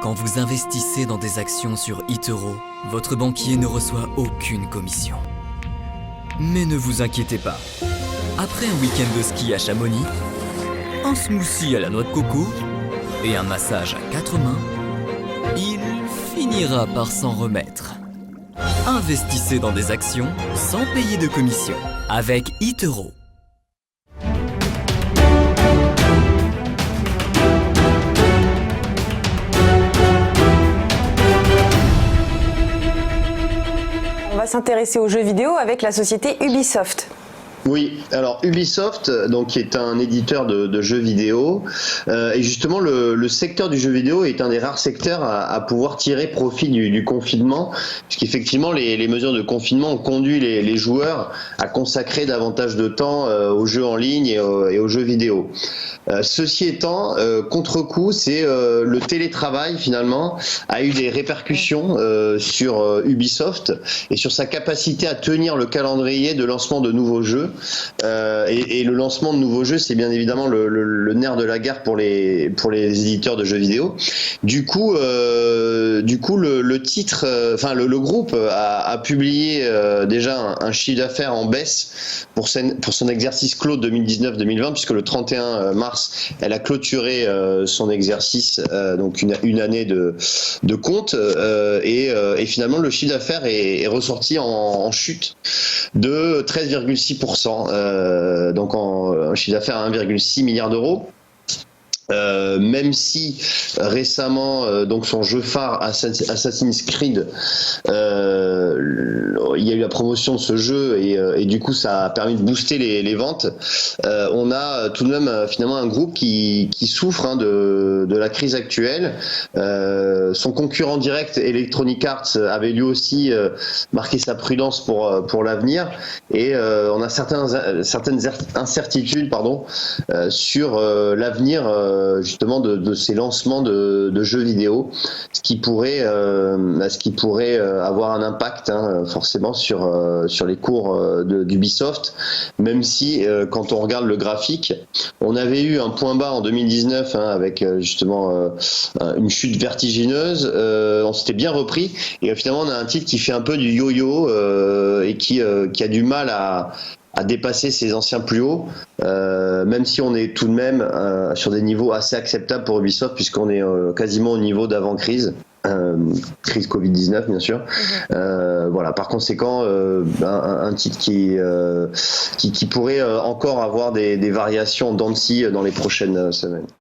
Quand vous investissez dans des actions sur eToro, votre banquier ne reçoit aucune commission. Mais ne vous inquiétez pas. Après un week-end de ski à Chamonix, un smoothie à la noix de coco et un massage à 4 mains, il finira par s'en remettre. Investissez dans des actions sans payer de commission avec eToro. On va s'intéresser aux jeux vidéo avec la société Ubisoft. Oui, alors Ubisoft, donc, qui est un éditeur de jeux vidéo, et justement le secteur du jeu vidéo est un des rares secteurs à pouvoir tirer profit du confinement, puisqu'effectivement les mesures de confinement ont conduit les joueurs à consacrer davantage de temps aux jeux en ligne et aux jeux vidéo. Ceci étant, contre-coup, c'est le télétravail finalement a eu des répercussions sur Ubisoft et sur sa capacité à tenir le calendrier de lancement de nouveaux jeux. Et le lancement de nouveaux jeux, c'est bien évidemment le nerf de la guerre pour les éditeurs de jeux vidéo. Du coup, le titre, enfin le groupe a publié déjà un chiffre d'affaires en baisse pour son exercice clos 2019-2020, puisque le 31 mars, elle a clôturé son exercice, donc une année de compte, et finalement le chiffre d'affaires est ressorti en chute de 13,6%. Donc un chiffre d'affaires à 1,6 milliard d'euros. Même si récemment donc son jeu phare Assassin's Creed, il y a eu la promotion de ce jeu et du coup ça a permis de booster les ventes, on a tout de même finalement un groupe qui souffre de la crise actuelle. Son concurrent direct Electronic Arts avait lui aussi marqué sa prudence pour l'avenir, et on a certaines incertitudes sur l'avenir justement de ces lancements de jeux vidéo, ce qui pourrait avoir un impact forcément sur les cours d'Ubisoft, même si quand on regarde le graphique, on avait eu un point bas en 2019 avec justement une chute vertigineuse, on s'était bien repris et finalement on a un titre qui fait un peu du yo-yo et qui a du mal à dépasser ses anciens plus hauts, même si on est tout de même sur des niveaux assez acceptables pour Ubisoft, puisqu'on est quasiment au niveau d'avant-crise. Crise Covid-19 bien sûr. Voilà, par conséquent un titre qui pourrait encore avoir des variations en dents de scie dans les prochaines semaines.